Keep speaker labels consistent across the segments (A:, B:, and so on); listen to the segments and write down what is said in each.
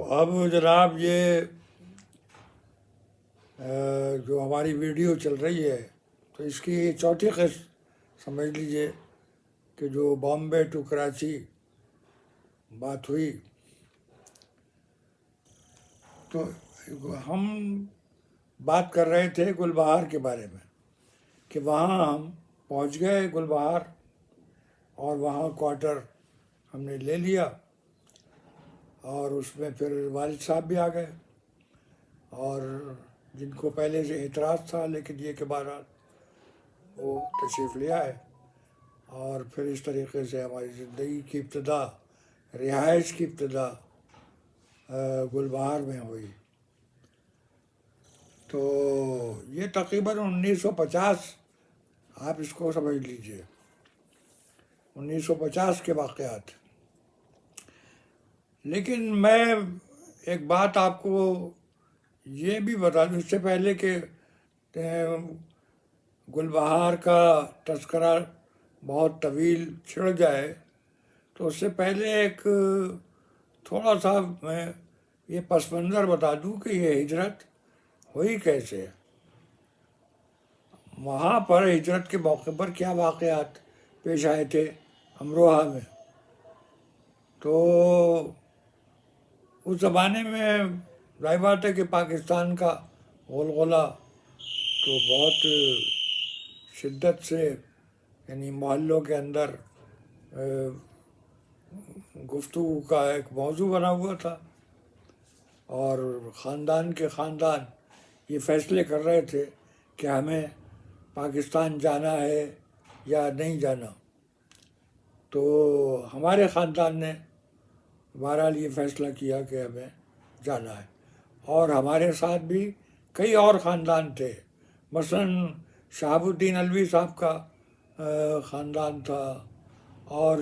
A: اب جناب یہ جو ہماری ویڈیو چل رہی ہے تو اس کی چوتھی قسط سمجھ لیجئے کہ جو بامبے ٹو کراچی بات ہوئی، تو ہم بات کر رہے تھے گل بہار کے بارے میں کہ وہاں ہم پہنچ گئے گل بہار، اور وہاں کوارٹر ہم نے لے لیا، اور اس میں پھر والد صاحب بھی آ گئے، اور جن کو پہلے سے اعتراض تھا لیکن یہ کہ بہرحال وہ تشریف لے آئے، اور پھر اس طریقے سے ہماری زندگی کی ابتدا، رہائش کی ابتدا گل بہار میں ہوئی۔ تو یہ تقریباً 1950، آپ اس کو سمجھ لیجئے 1950 کے واقعات۔ لیکن میں ایک بات آپ کو یہ بھی بتا دوں اس سے پہلے کہ گل بہار کا تذکرہ بہت طویل چھڑ جائے، تو اس سے پہلے ایک تھوڑا سا میں یہ پس منظر بتا دوں کہ یہ ہجرت ہوئی کیسے، وہاں پر ہجرت کے موقع پر کیا واقعات پیش آئے تھے امروہہ میں۔ تو اس زمانے میں ظاہر بات ہے کہ پاکستان کا غلغلہ تو بہت شدت سے، یعنی محلوں کے اندر گفتگو کا ایک موضوع بنا ہوا تھا، اور خاندان کے خاندان یہ فیصلے کر رہے تھے کہ ہمیں پاکستان جانا ہے یا نہیں جانا۔ تو ہمارے خاندان نے بہرحال یہ فیصلہ کیا کہ ہمیں جانا ہے، اور ہمارے ساتھ بھی کئی اور خاندان تھے، مثلاً شہاب الدین علوی صاحب کا خاندان تھا، اور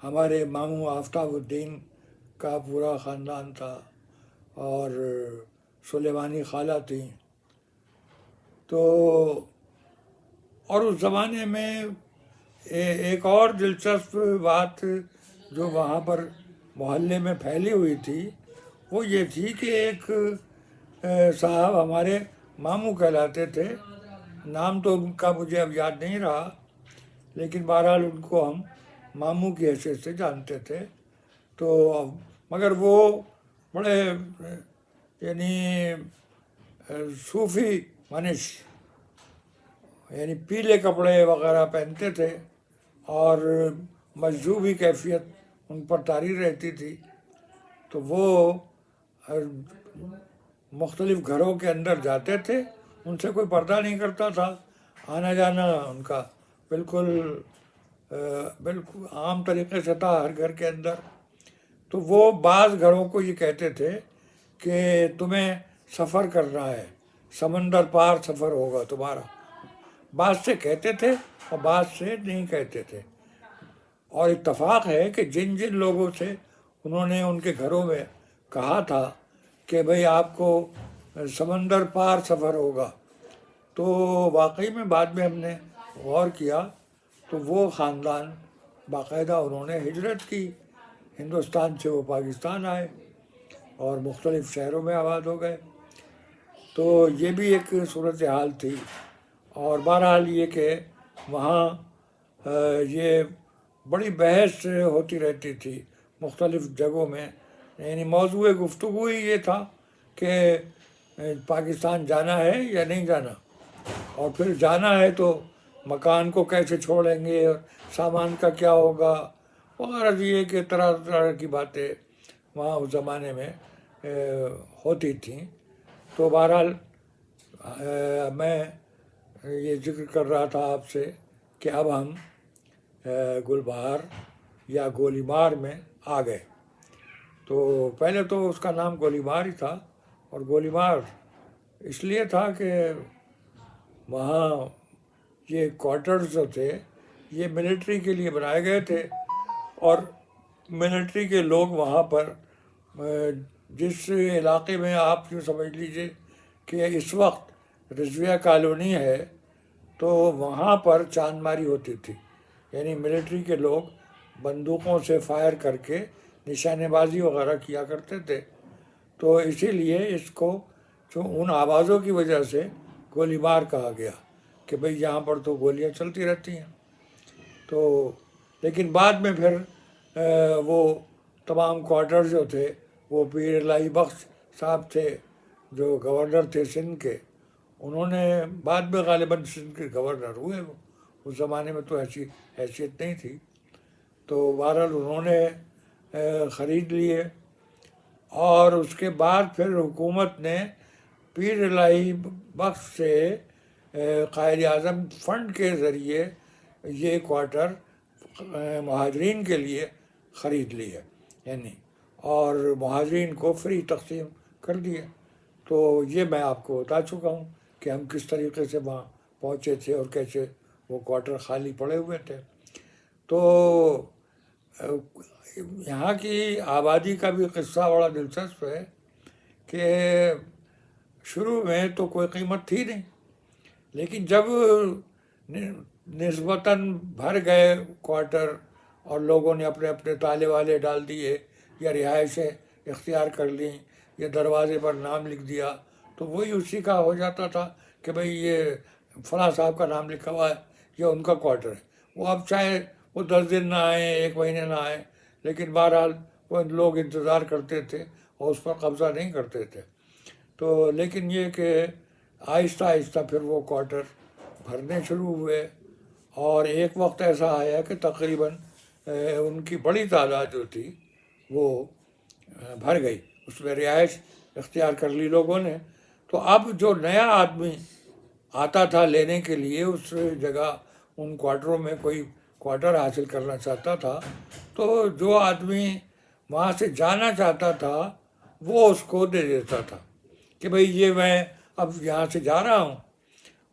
A: ہمارے ماموں آفتاب الدین کا پورا خاندان تھا، اور سلیمانی خالہ تھیں۔ تو اور اس زمانے میں ایک اور دلچسپ بات جو وہاں پر محلے میں پھیلی ہوئی تھی وہ یہ تھی کہ ایک صاحب ہمارے ماموں کہلاتے تھے، نام تو ان کا مجھے اب یاد نہیں رہا، لیکن بہرحال ان کو ہم ماموں کی حیثیت سے جانتے تھے۔ تو مگر وہ بڑے یعنی صوفی منش، یعنی پیلے کپڑے وغیرہ پہنتے تھے، اور مجذوبی کیفیت ان پر طاری رہتی تھی۔ تو وہ مختلف گھروں کے اندر جاتے تھے، ان سے کوئی پردہ نہیں کرتا تھا، آنا جانا ان کا بالکل عام طریقے سے تھا ہر گھر کے اندر۔ تو وہ بعض گھروں کو یہ کہتے تھے کہ تمہیں سفر کرنا ہے، سمندر پار سفر ہوگا تمہارا، بعض سے کہتے تھے اور بعض سے نہیں کہتے تھے۔ اور اتفاق ہے کہ جن جن لوگوں سے انہوں نے ان کے گھروں میں کہا تھا کہ بھئی آپ کو سمندر پار سفر ہوگا، تو واقعی میں بعد میں ہم نے غور کیا تو وہ خاندان باقاعدہ انہوں نے ہجرت کی، ہندوستان سے وہ پاکستان آئے اور مختلف شہروں میں آباد ہو گئے۔ تو یہ بھی ایک صورتحال تھی، اور بہرحال یہ کہ وہاں یہ بڑی بحث ہوتی رہتی تھی مختلف جگہوں میں، یعنی موضوع گفتگو ہی یہ تھا کہ پاکستان جانا ہے یا نہیں جانا، اور پھر جانا ہے تو مکان کو کیسے چھوڑیں گے، اور سامان کا کیا ہوگا وغیرہ، یہ کہ طرح طرح کی باتیں وہاں اس زمانے میں ہوتی تھیں۔ تو بہرحال میں یہ ذکر کر رہا تھا آپ سے کہ اب ہم گل بہار یا گولیمار میں آ گئے۔ تو پہلے تو اس کا نام گولیمار ہی تھا، اور گولیمار اس لیے تھا کہ وہاں یہ کوارٹرز جو تھے یہ ملٹری کے لیے بنائے گئے تھے، اور ملٹری کے لوگ وہاں پر جس علاقے میں آپ یوں سمجھ لیجئے کہ اس وقت رضویہ کالونی ہے، تو وہاں پر چاند ماری ہوتی تھی، یعنی ملٹری کے لوگ بندوقوں سے فائر کر کے نشانے بازی وغیرہ کیا کرتے تھے، تو اسی لیے اس کو جو ان آوازوں کی وجہ سے گولی مار کہا گیا کہ بھئی یہاں پر تو گولیاں چلتی رہتی ہیں. تو لیکن بعد میں پھر وہ تمام کوارٹر جو تھے وہ پیر الہی بخش صاحب تھے جو گورنر تھے سندھ کے، انہوں نے بعد میں غالباً سندھ کے گورنر ہوئے. وہ اس زمانے میں تو ایسی حیثیت نہیں تھی. تو بہرحال انہوں نے خرید لیے، اور اس کے بعد پھر حکومت نے پیر الہی بخش سے قائد اعظم فنڈ کے ذریعے یہ کوارٹر مہاجرین کے لیے خرید لیے، یعنی اور مہاجرین کو فری تقسیم کر دیے. تو یہ میں آپ کو بتا چکا ہوں کہ ہم کس طریقے سے وہاں پہنچے تھے اور کیسے وہ کوارٹر خالی پڑے ہوئے تھے. تو یہاں کی آبادی کا بھی قصہ بڑا دلچسپ ہے کہ شروع میں تو کوئی قیمت تھی نہیں، لیکن جب نسبتاً بھر گئے کوارٹر اور لوگوں نے اپنے اپنے تالے والے ڈال دیے یا رہائشیں اختیار کر لیں یا دروازے پر نام لکھ دیا، تو وہی اسی کا ہو جاتا تھا کہ بھئی یہ فلاں صاحب کا نام لکھا ہوا ہے، یہ ان کا کوارٹر ہے. وہ اب چاہے وہ 10 دن نہ آئیں، 1 مہینے نہ آئیں، لیکن بہرحال وہ لوگ انتظار کرتے تھے اور اس پر قبضہ نہیں کرتے تھے. تو لیکن یہ کہ آہستہ آہستہ پھر وہ کوارٹر بھرنے شروع ہوئے، اور ایک وقت ایسا آیا کہ تقریباً ان کی بڑی تعداد جو تھی وہ بھر گئی، اس میں رہائش اختیار کر لی لوگوں نے. تو اب جو نیا آدمی آتا تھا لینے کے لیے اس جگہ ان کوارٹروں میں کوئی کوارٹر حاصل کرنا چاہتا تھا، تو جو آدمی وہاں سے جانا چاہتا تھا وہ اس کو دے دیتا تھا کہ بھئی یہ میں اب یہاں سے جا رہا ہوں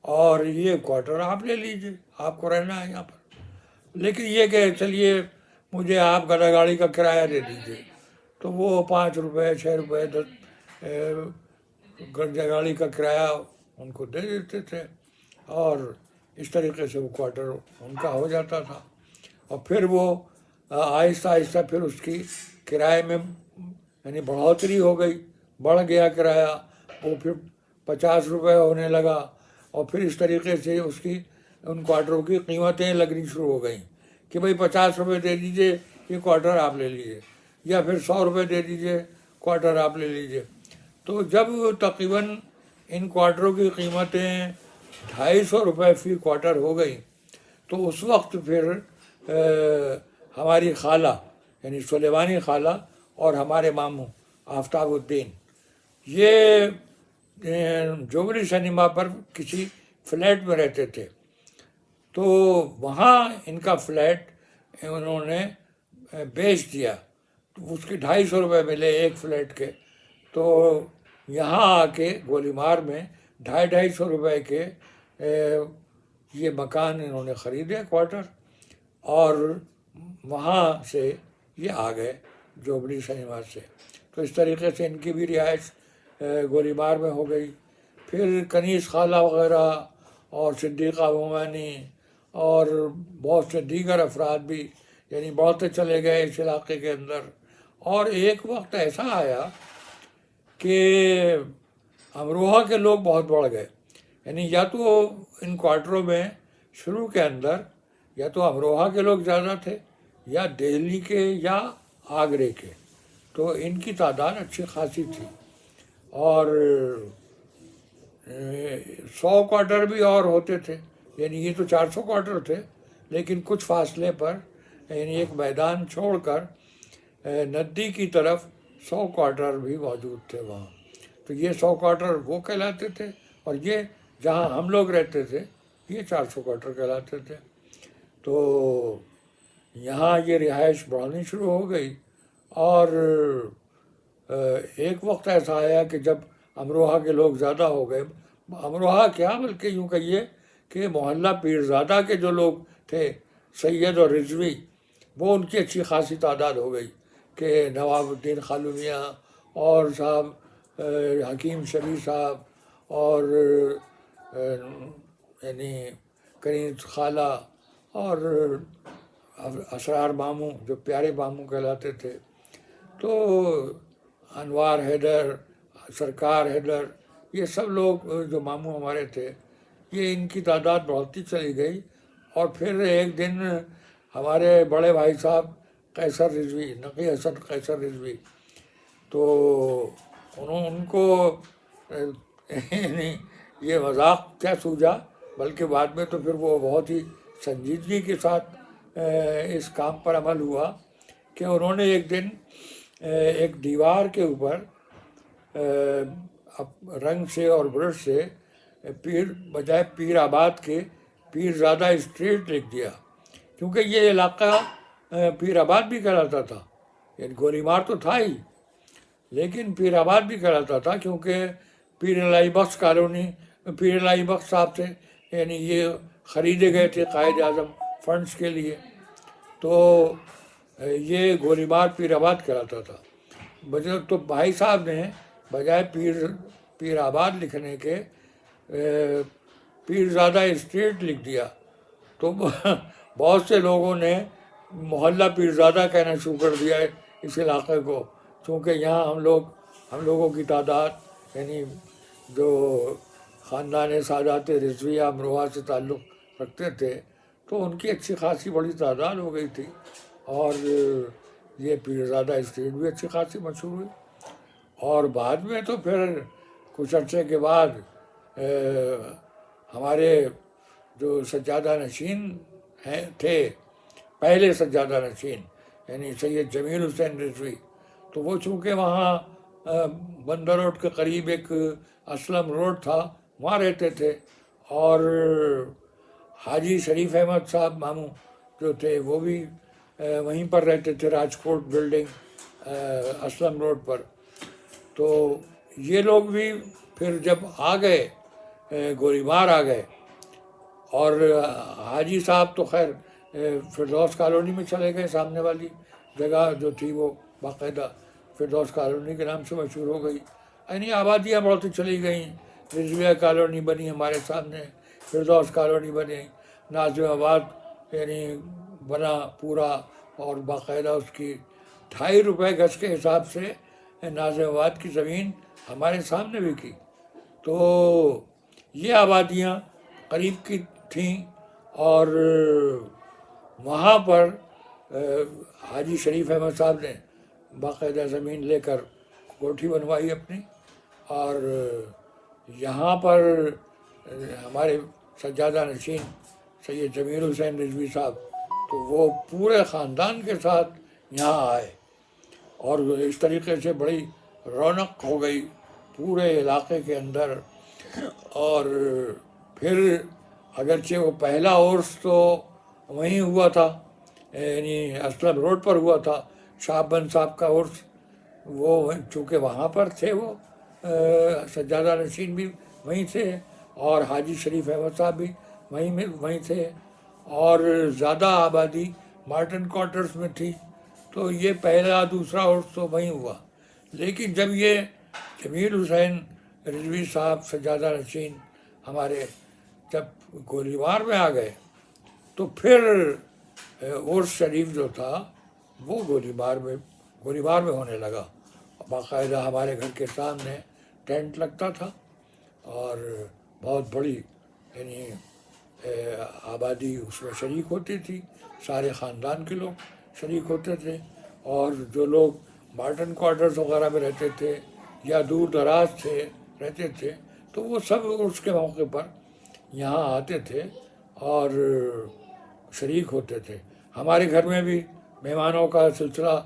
A: اور یہ کوارٹر آپ لے لیجئے، آپ کو رہنا ہے یہاں پر، لیکن یہ کہ چلیے مجھے آپ گدا گاڑی کا کرایہ دے دیجئے. تو وہ 5 روپے 6 روپے 10 گدا گاڑی کا کرایہ ان کو دے دیتے تھے، اور اس طریقے سے وہ کوارٹر ان کا ہو جاتا تھا. اور پھر وہ آہستہ آہستہ پھر اس کی کرائے میں یعنی بڑھوتری ہو گئی، بڑھ گیا کرایہ، وہ پھر 50 روپے ہونے لگا، اور پھر اس طریقے سے اس کی ان کوارٹروں کی قیمتیں لگنی شروع ہو گئیں کہ بھئی 50 روپے دے دیجئے یہ کوارٹر آپ لے لیجئے، یا پھر 100 روپے دے دیجئے کوارٹر آپ لے لیجئے. تو جب تقریباً ان کوارٹروں کی قیمتیں 250 روپے فی کوارٹر ہو گئی، تو اس وقت پھر ہماری خالہ یعنی سلیمانی خالہ اور ہمارے ماموں آفتاب الدین یہ جوبلی سنیما پر کسی فلیٹ میں رہتے تھے. تو وہاں ان کا فلیٹ انہوں نے بیچ دیا، اس کے 250 روپے ملے ایک فلیٹ کے. تو یہاں آ کے گولی مار میں 250 روپے کے یہ مکان انہوں نے خریدے کوارٹر، اور وہاں سے یہ آ گئے جوبلی سنیما سے. تو اس طریقے سے ان کی بھی رہائش گولی مار میں ہو گئی. پھر کنیز خالہ وغیرہ اور صدیقہ مومانی اور بہت سے دیگر افراد بھی یعنی بڑھتے چلے گئے اس علاقے کے اندر. اور ایک وقت ایسا آیا کہ امروہہ کے لوگ بہت بڑھ گئے، یعنی یا تو ان کوارٹروں میں شروع کے اندر یا تو امروہہ کے لوگ زیادہ تھے یا دہلی کے یا آگرے کے. تو ان کی تعداد اچھی خاصی تھی، اور 100 کوارٹر بھی اور ہوتے تھے، یعنی یہ تو 400 کوارٹر تھے، لیکن کچھ فاصلے پر یعنی ایک میدان چھوڑ کر ندی کی طرف 100 کوارٹر بھی موجود تھے وہاں. تو یہ 100 کوارٹر وہ کہلاتے تھے، اور یہ جہاں ہم لوگ رہتے تھے یہ 400 کوارٹر کہلاتے تھے. تو یہاں یہ رہائش بڑھانی شروع ہو گئی، اور ایک وقت ایسا آیا کہ جب امروہہ کے لوگ زیادہ ہو گئے، امروہہ کیا بلکہ یوں کہیے کہ محلہ پیرزادہ کے جو لوگ تھے سید اور رضوی، وہ ان کی اچھی خاصی تعداد ہو گئی کہ نواب الدین خالو میاں اور صاحب حکیم شریف صاحب اور یعنی کنیز خالہ اور اسرار ماموں جو پیارے ماموں کہلاتے تھے. تو انوار حیدر، سرکار حیدر، یہ سب لوگ جو ماموں ہمارے تھے، یہ ان کی تعداد بڑھتی چلی گئی. اور پھر ایک دن ہمارے بڑے بھائی صاحب قیصر رضوی، نقی حسن قیصر رضوی، تو ان کو یعنی یہ مذاق کیا سوجا، بلکہ بعد میں تو پھر وہ بہت ہی سنجیدگی کے ساتھ اس کام پر عمل ہوا کہ انہوں نے ایک دن ایک دیوار کے اوپر رنگ سے اور برش سے بجائے پیر آباد کے پیر زادہ اسٹریٹ لکھ دیا، کیونکہ یہ علاقہ پیر آباد بھی کہلاتا تھا. یعنی گولی مار تو تھا ہی، لیکن پیر آباد بھی کہلاتا تھا کیونکہ پیر الہی بخش کالونی، پیر الہی بخش صاحب سے یعنی یہ خریدے گئے تھے قائد اعظم فنڈز کے لیے، تو یہ گولی مار پیر آباد کہلاتا تھا. تو بھائی صاحب نے بجائے پیر آباد لکھنے کے پیر زادہ اسٹریٹ لکھ دیا. تو بہت سے لوگوں نے محلہ پیر زادہ کہنا شروع کر دیا ہے اس علاقے کو، چونکہ یہاں ہم لوگوں کی تعداد یعنی جو خاندان سادات رضویہ امروہہ سے تعلق رکھتے تھے تو ان کی اچھی خاصی بڑی تعداد ہو گئی تھی، اور یہ پیر زادہ اسٹریٹ بھی اچھی خاصی مشہور ہوئی. اور بعد میں تو پھر کچھ عرصے کے بعد ہمارے جو سجادہ نشین تھے، پہلے سجادہ نشین یعنی سید جمیل حسین رضوی، تو وہ چونکہ وہاں بندر روڈ کے قریب ایک اسلم روڈ تھا، وہاں رہتے تھے. اور حاجی شریف احمد صاحب ماموں جو تھے وہ بھی وہیں پر رہتے تھے، راجکوٹ بلڈنگ اسلم روڈ پر. تو یہ لوگ بھی پھر جب آ گئے گولی مار آ گئے، اور حاجی صاحب تو خیر فردوس کالونی میں چلے گئے، سامنے والی جگہ جو تھی وہ باقاعدہ فردوس کالونی کے نام سے مشہور ہو گئی. یعنی آبادیاں بڑھتی چلی گئیں، رضویہ کالونی بنی ہمارے سامنے، فردوس کالونی بنی، ناظم آباد یعنی بنا پورا، اور باقاعدہ اس کی 2.5 روپے گز کے حساب سے ناظم آباد کی زمین ہمارے سامنے بھی کی. تو یہ آبادیاں قریب کی تھیں، اور وہاں پر حاجی شریف احمد صاحب نے باقاعدہ زمین لے کر کوٹھی بنوائی اپنی. اور یہاں پر ہمارے سجادہ نشین سید جمیل حسین رضوی صاحب، تو وہ پورے خاندان کے ساتھ یہاں آئے، اور اس طریقے سے بڑی رونق ہو گئی پورے علاقے کے اندر. اور پھر اگرچہ وہ پہلا عرس تو وہیں ہوا تھا، یعنی اسلم روڈ پر ہوا تھا، شہاب بند صاحب کا عرس، وہ چونکہ وہاں پر تھے، وہ سجادہ نشین بھی وہیں تھے، اور حاجی شریف احمد صاحب بھی وہیں تھے، اور زیادہ آبادی مارٹن کوارٹرز میں تھی. تو یہ پہلا دوسرا عرس تو وہیں ہوا. لیکن جب یہ جمیل حسین رضوی صاحب سجادہ نشین ہمارے جب گولی مار میں آ گئے، تو پھر عرس شریف جو تھا وہ گولی مار میں ہونے لگا. باقاعدہ ہمارے گھر کے سامنے ٹینٹ لگتا تھا، اور بہت بڑی یعنی آبادی اس میں شریک ہوتی تھی، سارے خاندان کے لوگ شریک ہوتے تھے. اور جو لوگ مارٹن کوارٹرز وغیرہ میں رہتے تھے یا دور دراز سے رہتے تھے، تو وہ سب اس کے موقع پر یہاں آتے تھے اور شریک ہوتے تھے. ہمارے گھر میں بھی مہمانوں کا سلسلہ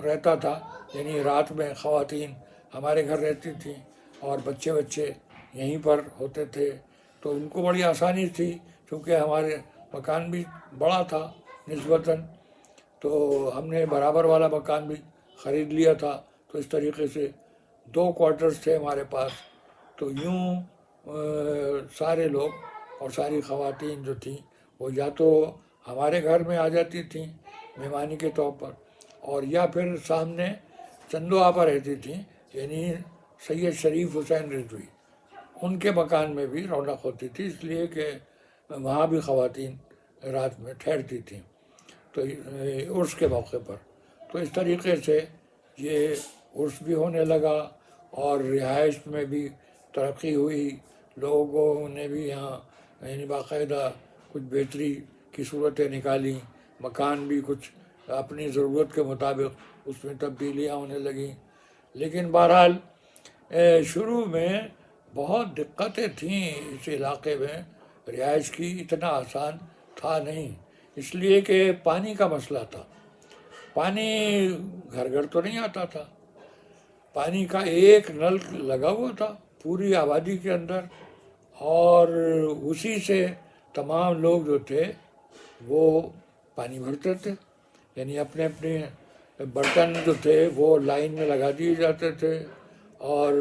A: رہتا تھا، یعنی رات میں خواتین ہمارے گھر رہتی تھیں اور بچے یہیں پر ہوتے تھے. تو ان کو بڑی آسانی تھی، کیونکہ ہمارے مکان بھی بڑا تھا نسبتاً، تو ہم نے برابر والا مکان بھی خرید لیا تھا. تو اس طریقے سے 2 کوارٹرز تھے ہمارے پاس. تو یوں سارے لوگ اور ساری خواتین جو تھیں وہ یا تو ہمارے گھر میں آ جاتی تھیں مہمانی کے طور پر، اور یا پھر سامنے چندو آپا رہتی تھیں، یعنی سید شریف حسین رضوی، ان کے مکان میں بھی رونق ہوتی تھی، اس لیے کہ وہاں بھی خواتین رات میں ٹھہرتی تھیں تو عرس کے موقع پر. تو اس طریقے سے یہ عرس بھی ہونے لگا اور رہائش میں بھی ترقی ہوئی، لوگوں نے بھی یہاں یعنی باقاعدہ کچھ بہتری کی صورتیں نکالیں، مکان بھی کچھ اپنی ضرورت کے مطابق اس میں تبدیلیاں ہونے لگیں. لیکن بہرحال شروع میں بہت دقتیں تھیں اس علاقے میں، رہائش کی اتنا آسان تھا نہیں، اس لیے کہ پانی کا مسئلہ تھا. پانی گھر گھر تو نہیں آتا تھا، پانی کا ایک نل لگا ہوا تھا پوری آبادی کے اندر، اور اسی سے تمام لوگ جو تھے وہ پانی بھرتے تھے. یعنی اپنے اپنے برتن جو تھے وہ لائن میں لگا دیے جاتے تھے، اور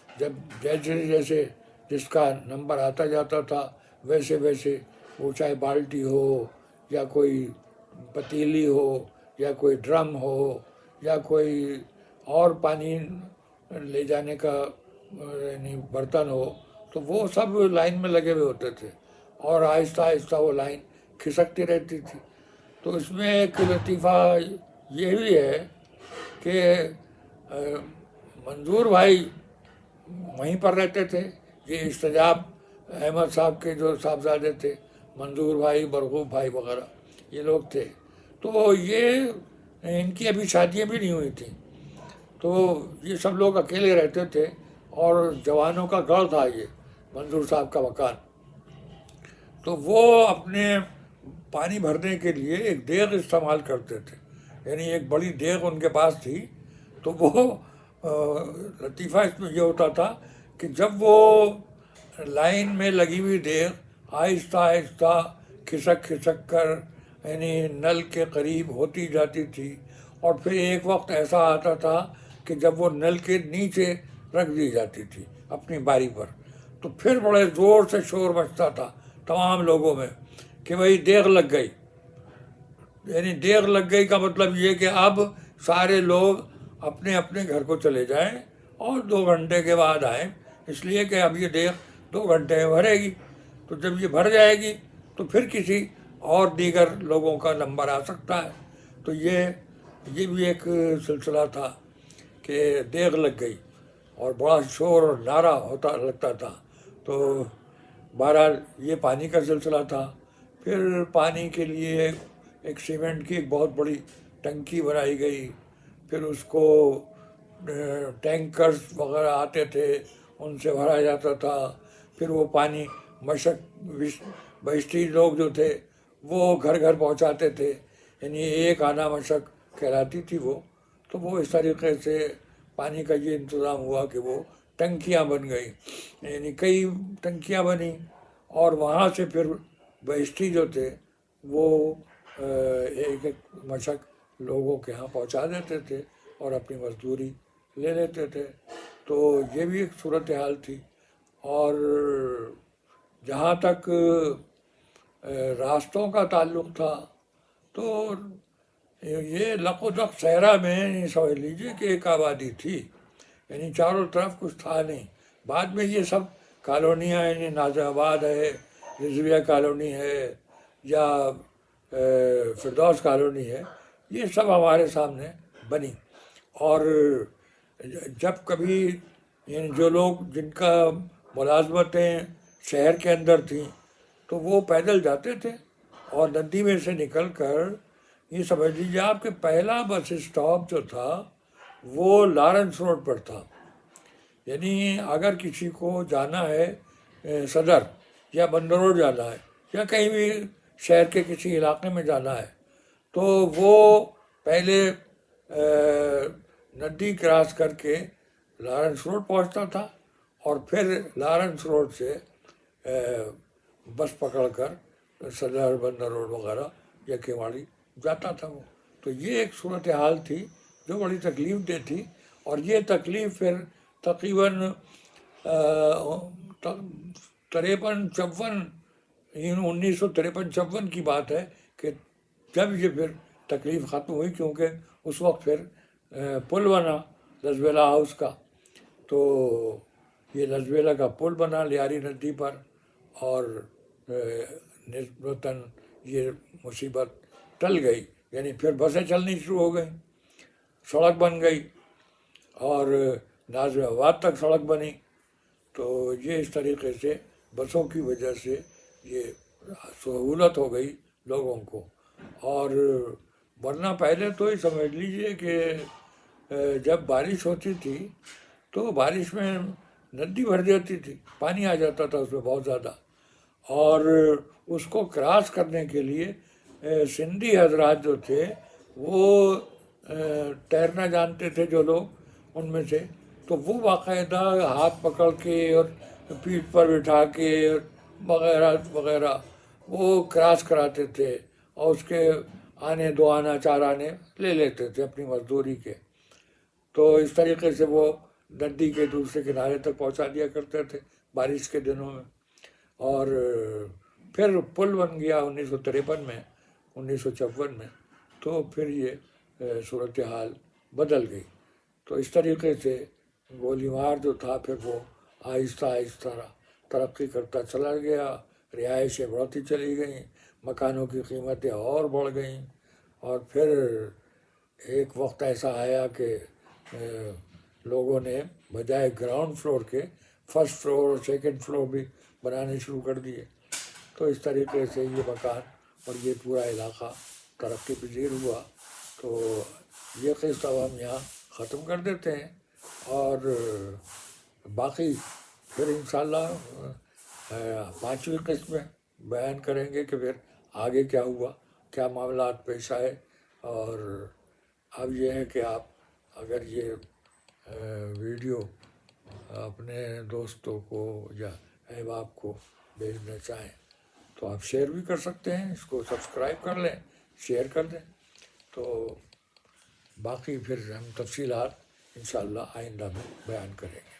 A: جب جیسے جیسے جس کا نمبر آتا جاتا تھا ویسے ویسے وہ چاہے بالٹی ہو یا کوئی پتیلی ہو یا کوئی ڈرم ہو یا کوئی اور پانی لے جانے کا یعنی برتن ہو، تو وہ سب لائن میں لگے ہوئے ہوتے تھے، اور آہستہ آہستہ وہ لائن کھسکتی رہتی تھی. تو اس میں ایک لطیفہ یہ بھی ہے کہ منظور بھائی وہیں پر رہتے تھے. یہ استجاب احمد صاحب کے جو صاحبزادے تھے، منظور بھائی، برغوب بھائی وغیرہ، یہ لوگ تھے. تو یہ ان کی ابھی شادیاں بھی نہیں ہوئی تھیں، تو یہ سب لوگ اکیلے رہتے تھے، اور جوانوں کا گڑھ تھا یہ منظور صاحب کا مکان. تو وہ اپنے پانی بھرنے کے لیے ایک دیگ استعمال کرتے تھے، یعنی ایک بڑی دیگ ان کے پاس تھی. تو وہ لطیفہ اس میں یہ ہوتا تھا کہ جب وہ لائن میں لگی ہوئی دیگ آہستہ آہستہ کھسک کھسک کر یعنی نل کے قریب ہوتی جاتی تھی، اور پھر ایک وقت ایسا آتا تھا کہ جب وہ نل کے نیچے رکھ دی جاتی تھی اپنی باری پر، تو پھر بڑے زور سے شور مچتا تھا تمام لوگوں میں کہ بھئی دیگ لگ گئی. یعنی دیگ لگ گئی کا مطلب یہ کہ اب سارے لوگ اپنے اپنے گھر کو چلے جائیں اور 2 گھنٹے کے بعد آئیں، اس لیے کہ اب یہ دیگ 2 گھنٹے میں بھرے گی. تو جب یہ بھر جائے گی تو پھر کسی اور دیگر لوگوں کا نمبر آ سکتا ہے. تو یہ بھی ایک سلسلہ تھا کہ دیگ لگ گئی، اور بڑا شور اور نعرہ ہوتا لگتا تھا. تو بہرحال یہ پانی کا سلسلہ تھا. پھر پانی کے لیے ایک سیمنٹ کی ایک بہت بڑی ٹنکی بنائی گئی، پھر اس کو ٹینکرز وغیرہ آتے تھے ان سے بھرا جاتا تھا. پھر وہ پانی بہشتی لوگ جو تھے وہ گھر گھر پہنچاتے تھے، یعنی ایک آنا مشق کہلاتی تھی وہ. تو وہ اس طریقے سے پانی کا یہ انتظام ہوا کہ وہ ٹنکیاں بن گئیں، یعنی کئی ٹنکیاں بنیں، اور وہاں سے پھر بہشتی جو تھے وہ ایک ایک مشق لوگوں کے ہاں پہنچا دیتے تھے اور اپنی مزدوری لے لیتے تھے. تو یہ بھی ایک صورتحال تھی. اور جہاں تک راستوں کا تعلق تھا تو یہ لق و دق صحرا میں سمجھ لیجیے کہ ایک آبادی تھی، یعنی چاروں طرف کچھ تھا نہیں. بعد میں یہ سب کالونیاں، یعنی نازم آباد ہے، رضویہ کالونی ہے، یا فردوس کالونی ہے، یہ سب ہمارے سامنے بنی. اور جب کبھی یعنی جو لوگ جن کا ملازمتیں شہر کے اندر تھیں تو وہ پیدل جاتے تھے، اور ندی میں سے نکل کر یہ سمجھ لیجیے آپ کہ پہلا بس اسٹاپ جو تھا وہ لارنس روڈ پر تھا. یعنی اگر کسی کو جانا ہے صدر یا بندر روڈ جانا ہے یا کہیں بھی شہر کے کسی علاقے میں جانا ہے تو وہ پہلے ندی کراس کر کے لارنس روڈ پہنچتا تھا، اور پھر لارنس روڈ سے بس پکڑ کر صدر، بندر روڈ وغیرہ یا کیواڑی جاتا تھا وہ. تو یہ ایک صورتحال تھی جو بڑی تکلیف دہ تھی. اور یہ تکلیف پھر تقریباً 53-54 1953-54 کی بات ہے کہ جب یہ پھر تکلیف ختم ہوئی، کیونکہ اس وقت پھر پل بنا لزبیلا ہاؤس کا. تو یہ لزبیلا کا پل بنا لیاری ندی پر، اور نسبتاً یہ مصیبت ٹل گئی. یعنی پھر بسیں چلنی شروع ہو گئیں، سڑک بن گئی، اور نازم آباد تک سڑک بنی. تو یہ اس طریقے سے بسوں کی وجہ سے یہ سہولت ہو گئی لوگوں کو. اور ورنہ پہلے تو یہ سمجھ لیجئے کہ جب بارش ہوتی تھی تو بارش میں ندی بھر جاتی تھی، پانی آ جاتا تھا اس میں بہت زیادہ. اور اس کو کراس کرنے کے لیے سندھی حضرات جو تھے وہ تیرنا جانتے تھے جو لوگ ان میں سے، تو وہ باقاعدہ ہاتھ پکڑ کے اور پیٹھ پر بٹھا کے وغیرہ وغیرہ وہ کراس کراتے تھے، اور اس کے آنے دو آنا چار آنے لے لیتے تھے اپنی مزدوری کے. تو اس طریقے سے وہ ندی کے دوسرے کنارے تک پہنچا دیا کرتے تھے بارش کے دنوں میں. اور پھر پل بن گیا 1953 میں، 1954 میں، تو پھر یہ صورتحال بدل گئی. تو اس طریقے سے گولیمار جو تھا پھر وہ آہستہ آہستہ ترقی کرتا چلا گیا، رہائشیں بڑھتی چلی گئیں، مکانوں کی قیمتیں اور بڑھ گئیں. اور پھر ایک وقت ایسا آیا کہ لوگوں نے بجائے گراؤنڈ فلور کے فرسٹ فلور اور سیکنڈ فلور بھی بنانے شروع کر دیے. تو اس طریقے سے یہ مکان اور یہ پورا علاقہ ترقی پذیر ہوا. تو یہ قصہ ہم یہاں ختم کر دیتے ہیں، اور باقی پھر انشاءاللہ 5ویں قسط میں بیان کریں گے کہ پھر آگے کیا ہوا، کیا معاملات پیش آئے. اور اب یہ ہے کہ آپ اگر یہ ویڈیو اپنے دوستوں کو یا احباب کو بھیجنا چاہیں تو آپ شیئر بھی کر سکتے ہیں، اس کو سبسکرائب کر لیں، شیئر کر دیں. تو باقی پھر ہم تفصیلات انشاءاللہ آئندہ میں بیان کریں گے.